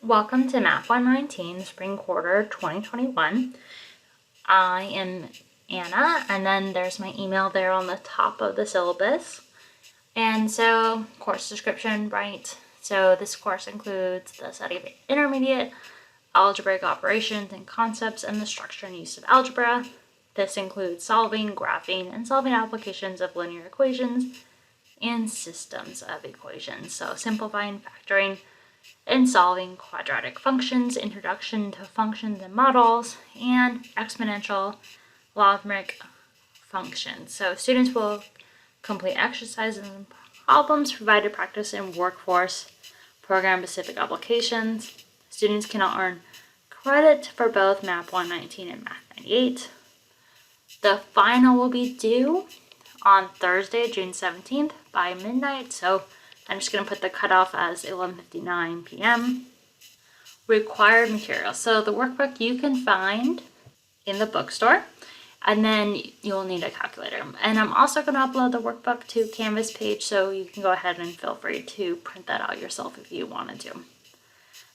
Welcome to Math 119, Spring Quarter 2021. I am Anna, and then there's my email there on the top of the syllabus. And so, course description, right? So this course includes the study of intermediate algebraic operations and concepts and the structure and use of algebra. This includes solving, graphing, and solving applications of linear equations and systems of equations. So simplifying, factoring, and solving quadratic functions, introduction to functions and models, and exponential logarithmic functions. So students will complete exercises and problems provided practice in workforce program-specific applications. Students cannot earn credit for both Math 119 and Math 98. The final will be due on Thursday, June 17th by midnight. So I'm just going to put the cutoff as 11:59 p.m. Required materials. So the workbook you can find in the bookstore, and then you'll need a calculator. And I'm also going to upload the workbook to Canvas page, so you can go ahead and feel free to print that out yourself if you wanted to.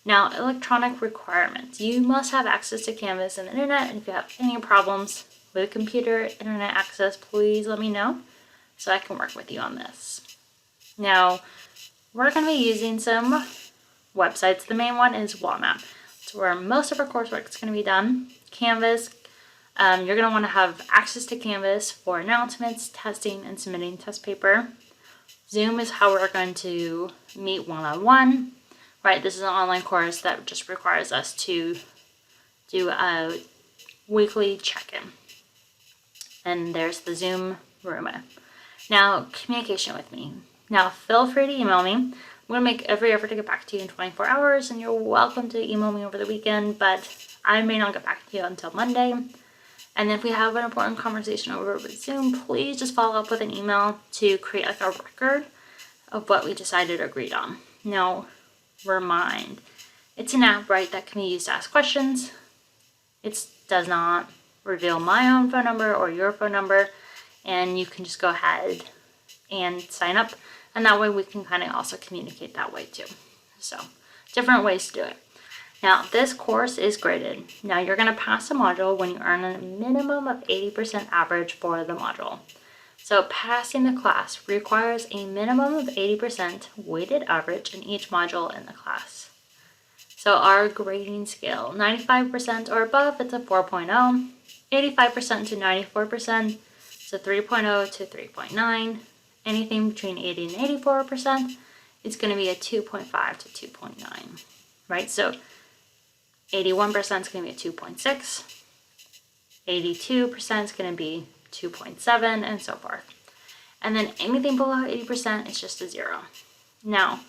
Now, electronic requirements. You must have access to Canvas and the internet, and if you have any problems with computer internet access, please let me know so I can work with you on this. Now, we're going to be using some websites. The main one is WAMAP. It's where most of our coursework is going to be done. Canvas, you're going to want to have access to Canvas for announcements, testing, and submitting test paper. Zoom is how we're going to meet one-on-one. Right, this is an online course that just requires us to do a weekly check-in. And there's the Zoom room. Now, communication with me. Now, feel free to email me. I'm going to make every effort to get back to you in 24 hours, and you're welcome to email me over the weekend, but I may not get back to you until Monday. And if we have an important conversation over with Zoom, please just follow up with an email to create like a record of what we decided or agreed on. Now, Remind. It's an app, right, that can be used to ask questions. It does not reveal my own phone number or your phone number, and you can just go ahead and sign up, and that way we can kind of also communicate that way too. So different ways to do it. Now, this course is graded. Now, you're going to pass a module when you earn a minimum of 80% average for the module. So passing the class requires a minimum of 80% weighted average in each module in the class. So our grading scale, 95% or above, it's a 4.0. 85% to 94%, it's a 3.0 to 3.9. Anything between 80 and 84% is going to be a 2.5 to 2.9, right? So 81% is going to be a 2.6, 82% is going to be 2.7, and so forth. And then anything below 80% is just a 0. Now,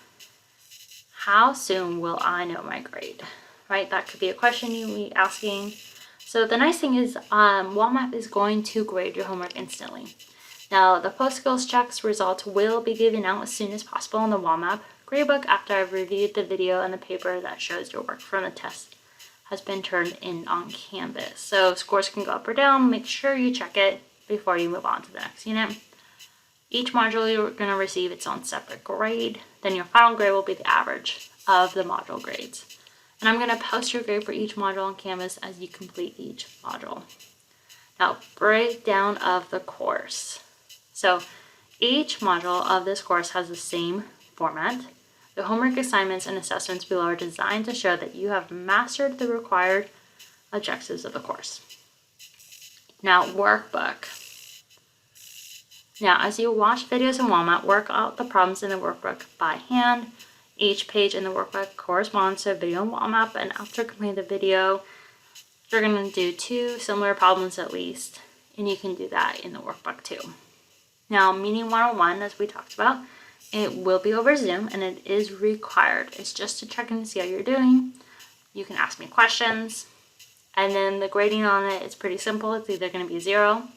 how soon will I know my grade? Right? That could be a question you be asking. So the nice thing is WAMAP is going to grade your homework instantly. Now, the post-skills checks results will be given out as soon as possible in the WAMAP gradebook after I've reviewed the video and the paper that shows your work from the test has been turned in on Canvas. So scores can go up or down. Make sure you check it before you move on to the next unit. Each module you're going to receive its own separate grade. Then your final grade will be the average of the module grades. And I'm going to post your grade for each module on Canvas as you complete each module. Now, breakdown of the course. So each module of this course has the same format. The homework assignments and assessments below are designed to show that you have mastered the required objectives of the course. Now, workbook. Now, as you watch videos in WAMAP, work out the problems in the workbook by hand. Each page in the workbook corresponds to a video in WAMAP, and after completing the video, you're going to do 2 similar problems at least, and you can do that in the workbook too. Now, meeting 101, as we talked about, it will be over Zoom, and it is required. It's just to check in to see how you're doing. You can ask me questions, and then the grading on it is pretty simple. It's either going to be 0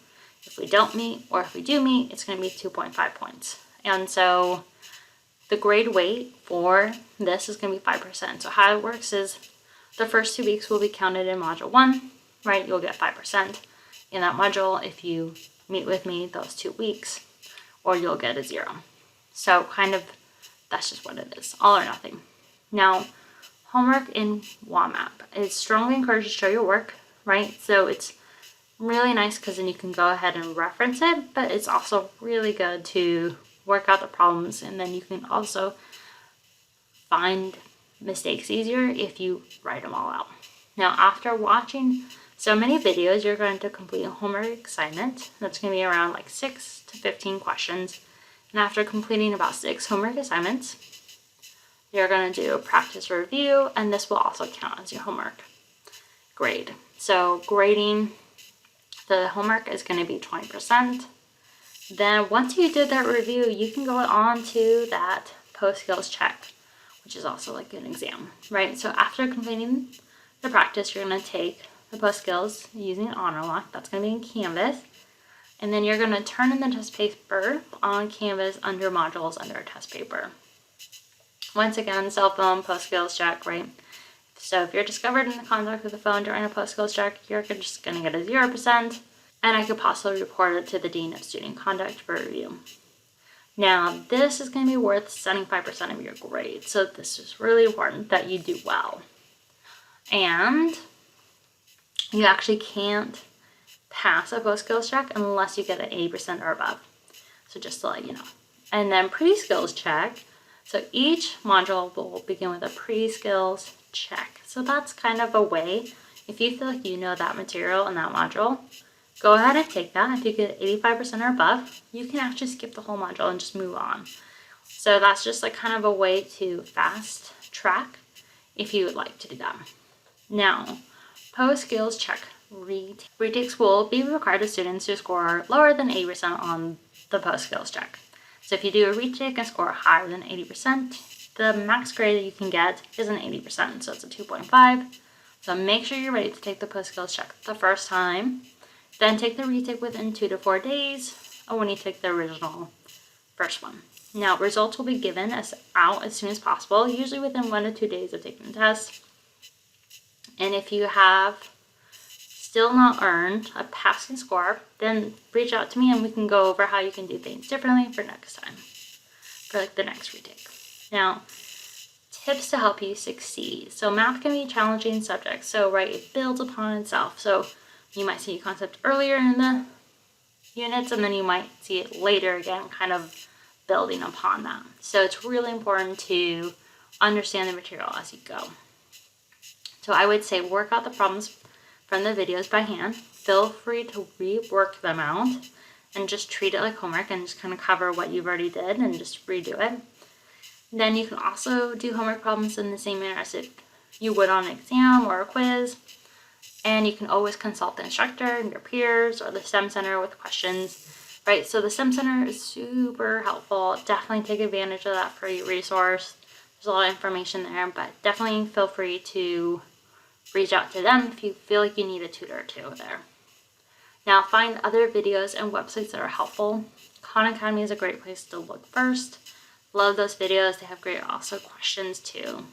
if we don't meet, or if we do meet, it's going to be 2.5 points. And so the grade weight for this is going to be 5%. So how it works is the first 2 weeks will be counted in module 1, right? You'll get 5% in that module if you meet with me those 2 weeks, or you'll get a 0. So kind of, that's just what it is, all or nothing. Now, homework in WAMAP. It's strongly encouraged to show your work, right? So it's really nice because then you can go ahead and reference it, but it's also really good to work out the problems, and then you can also find mistakes easier if you write them all out. Now, after watching so many videos, you're going to complete a homework assignment. That's going to be around like 6 to 15 questions. And after completing about 6 homework assignments, you're going to do a practice review, and this will also count as your homework grade. So grading the homework is going to be 20%. Then once you did that review, you can go on to that post-skills check, which is also like an exam, right? So after completing the practice, you're going to take the post-skills using Honor Lock. That's going to be in Canvas. And then you're going to turn in the test paper on Canvas under modules under a test paper. Once again, cell phone, post-skills check, right? So if you're discovered in the contact with the phone during a post-skills check, you're just going to get a 0%, and I could possibly report it to the Dean of Student Conduct for review. Now, this is going to be worth 75% of your grade, so this is really important that you do well. And you actually can't pass a post-skills check unless you get an 80% or above. So just to let you know. And then pre-skills check. So each module will begin with a pre-skills check. So that's kind of a way, if you feel like you know that material in that module, go ahead and take that. If you get 85% or above, you can actually skip the whole module and just move on. So that's just like kind of a way to fast track if you would like to do that. Now, post-skills check retakes will be required of students who score lower than 80% on the post-skills check. So if you do a retake and score higher than 80%, the max grade that you can get is an 80%, so it's a 2.5. So make sure you're ready to take the post-skills check the first time. Then take the retake within 2 to 4 days of when you take the original first one. Now, results will be given out as soon as possible, usually within 1 to 2 days of taking the test. And if you have still not earned a passing score, then reach out to me and we can go over how you can do things differently for next time, for like the next retake. Now, tips to help you succeed. So math can be a challenging subject, so right, it builds upon itself. So you might see a concept earlier in the units, and then you might see it later again, kind of building upon that. So it's really important to understand the material as you go. So I would say work out the problems from the videos by hand. Feel free to rework them out and just treat it like homework and just kind of cover what you've already did and just redo it. Then you can also do homework problems in the same manner as if you would on an exam or a quiz. And you can always consult the instructor and your peers or the STEM Center with questions, right? So the STEM Center is super helpful. Definitely take advantage of that free resource. There's a lot of information there, but definitely feel free to reach out to them if you feel like you need a tutor or two there. Now, find other videos and websites that are helpful. Khan Academy is a great place to look first. Love those videos. They have great also questions too.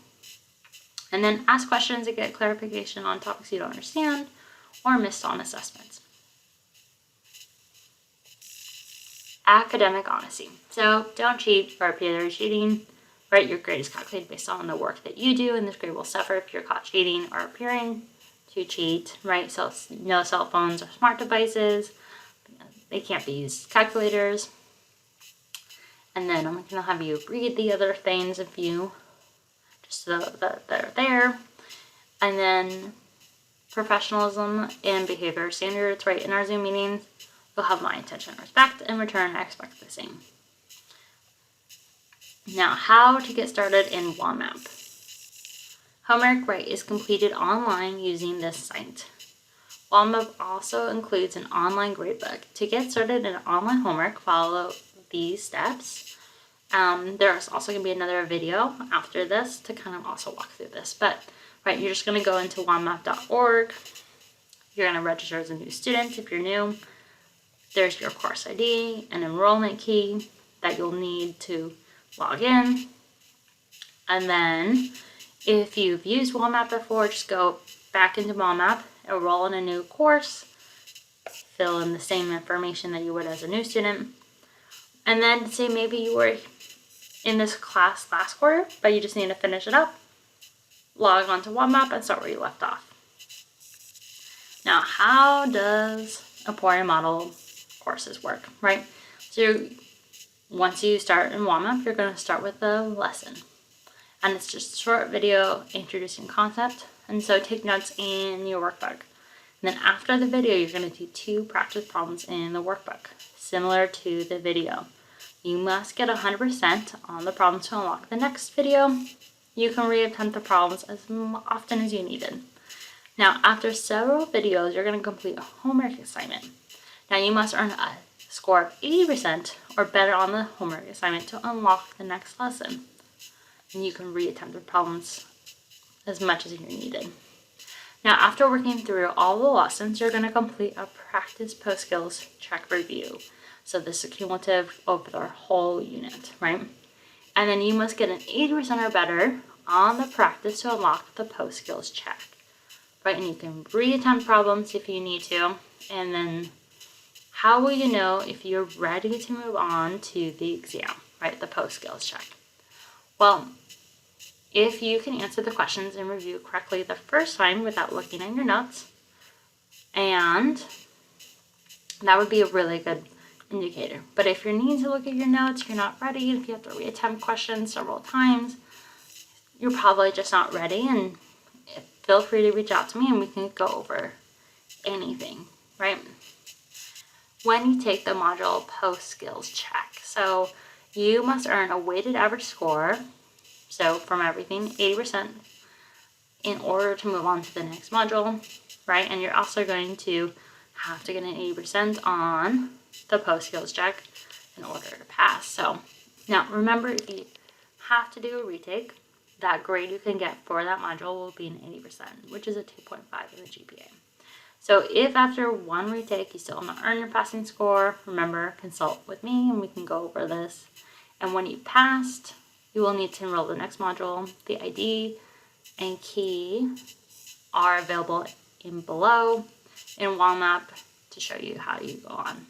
And then ask questions to get clarification on topics you don't understand or missed on assessments. Academic honesty. So don't cheat or appear you're cheating. Right, your grade is calculated based on the work that you do, and this grade will suffer if you're caught cheating or appearing to cheat, right? So no cell phones or smart devices. They can't be used calculators. And then I'm going to have you read the other things if you, just so that they're there. And then professionalism and behavior standards, right? In our Zoom meetings, you'll have my attention and respect. In return, I expect the same. Now, how to get started in WAMAP. Homework, right, is completed online using this site. WAMAP also includes an online gradebook. To get started in online homework, follow these steps. There's also going to be another video after this to kind of also walk through this. But, right, you're just going to go into wamap.org. You're going to register as a new student if you're new. There's your course ID, an enrollment key that you'll need to log in. And then if you've used WAMAP before, just go back into WAMAP, enroll in a new course, fill in the same information that you would as a new student, and then say maybe you were in this class last quarter, but you just need to finish it up. log on to OneMap and start where you left off. Now, how does Emporium Model courses work, right? So once you start in OneMap, you're going to start with a lesson. And it's just a short video introducing concept. And so take notes in your workbook. And then after the video, you're going to do 2 practice problems in the workbook, similar to the video. You must get 100% on the problems to unlock the next video. You can reattempt the problems as often as you needed. Now, after several videos, you're going to complete a homework assignment. Now, you must earn a score of 80% or better on the homework assignment to unlock the next lesson. And you can reattempt the problems as much as you're needed. Now, after working through all the lessons, you're going to complete a practice post-skills check review. So this is cumulative over the whole unit, right? And then you must get an 80% or better on the practice to unlock the post-skills check, right? And you can reattempt problems if you need to. And then how will you know if you're ready to move on to the exam, right? The post-skills check. Well, if you can answer the questions and review correctly the first time without looking at your notes, and that would be a really good indicator. But if you need to look at your notes, you're not ready, if you have to reattempt questions several times, you're probably just not ready, and feel free to reach out to me and we can go over anything, right? When you take the module post-skills check, so you must earn a weighted average score, so from everything, 80% in order to move on to the next module, right? And you're also going to have to get an 80% on the post-skills check in order to pass. So now remember, if you have to do a retake, that grade you can get for that module will be an 80%, which is a 2.5 in the GPA. So if after one retake you still not earn your passing score, remember, consult with me and we can go over this. And when you passed, you will need to enroll the next module. The ID and key are available in below in OneMap to show you how you go on.